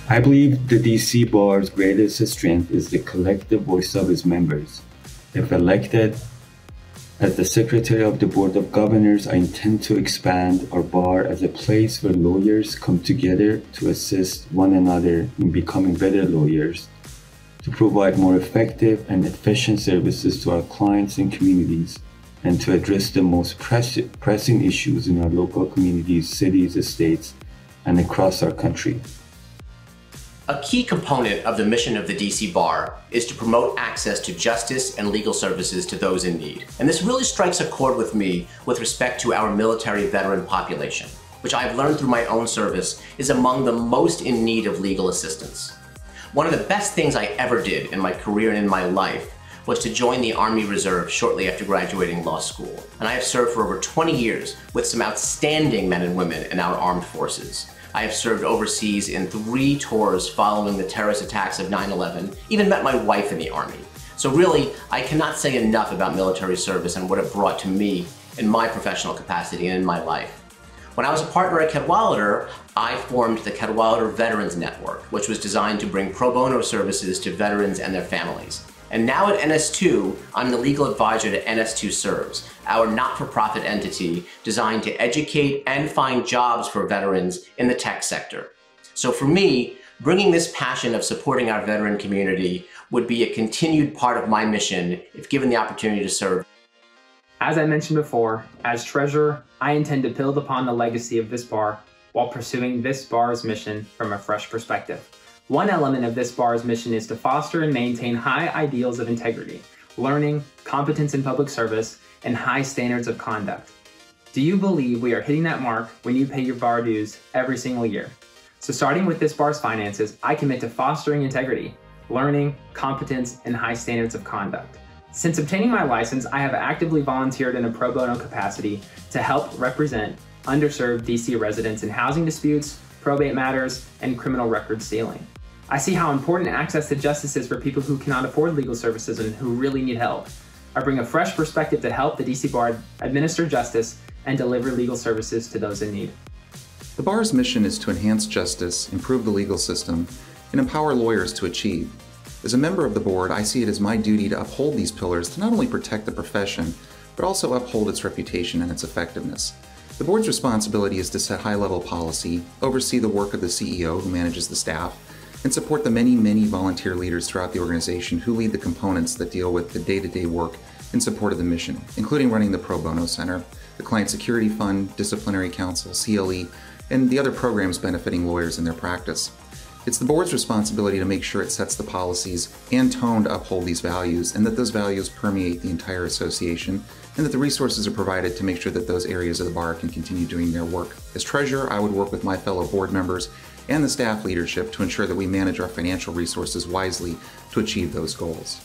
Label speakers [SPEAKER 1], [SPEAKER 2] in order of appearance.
[SPEAKER 1] I believe the DC Bar's greatest strength is the collective voice of its members. If elected as the Secretary of the Board of Governors, I intend to expand our bar as a place where lawyers come together to assist one another in becoming better lawyers, to provide more effective and efficient services to our clients and communities, and to address the most pressing issues in our local communities, cities, states, and across our country.
[SPEAKER 2] A key component of the mission of the DC Bar is to promote access to justice and legal services to those in need. And this really strikes a chord with me with respect to our military veteran population, which I've learned through my own service is among the most in need of legal assistance. One of the best things I ever did in my career and in my life was to join the Army Reserve shortly after graduating law school. And I have served for over 20 years with some outstanding men and women in our armed forces. I have served overseas in 3 tours following the terrorist attacks of 9/11, even met my wife in the Army. So really, I cannot say enough about military service and what it brought to me in my professional capacity and in my life. When I was a partner at Cadwalader, I formed the Cadwalader Veterans Network, which was designed to bring pro bono services to veterans and their families. And now at NS2, I'm the legal advisor to NS2 Serves, our not-for-profit entity designed to educate and find jobs for veterans in the tech sector. So for me, bringing this passion of supporting our veteran community would be a continued part of my mission if given the opportunity to serve.
[SPEAKER 3] As I mentioned before, as treasurer, I intend to build upon the legacy of this bar while pursuing this bar's mission from a fresh perspective. One element of this bar's mission is to foster and maintain high ideals of integrity, learning, competence in public service, and high standards of conduct. Do you believe we are hitting that mark when you pay your bar dues every single year? So starting with this bar's finances, I commit to fostering integrity, learning, competence, and high standards of conduct. Since obtaining my license, I have actively volunteered in a pro bono capacity to help represent underserved DC residents in housing disputes, probate matters, and criminal record sealing. I see how important access to justice is for people who cannot afford legal services and who really need help. I bring a fresh perspective to help the DC Bar administer justice and deliver legal services to those in need.
[SPEAKER 4] The Bar's mission is to enhance justice, improve the legal system, and empower lawyers to achieve. As a member of the board, I see it as my duty to uphold these pillars to not only protect the profession, but also uphold its reputation and its effectiveness. The board's responsibility is to set high-level policy, oversee the work of the CEO who manages the staff, and support the many volunteer leaders throughout the organization who lead the components that deal with the day-to-day work in support of the mission, including running the Pro Bono Center, the Client Security Fund, Disciplinary Council, CLE, and the other programs benefiting lawyers in their practice. It's the board's responsibility to make sure it sets the policies and tone to uphold these values, and that those values permeate the entire association, and that the resources are provided to make sure that those areas of the bar can continue doing their work. As treasurer, I would work with my fellow board members and the staff leadership to ensure that we manage our financial resources wisely to achieve those goals.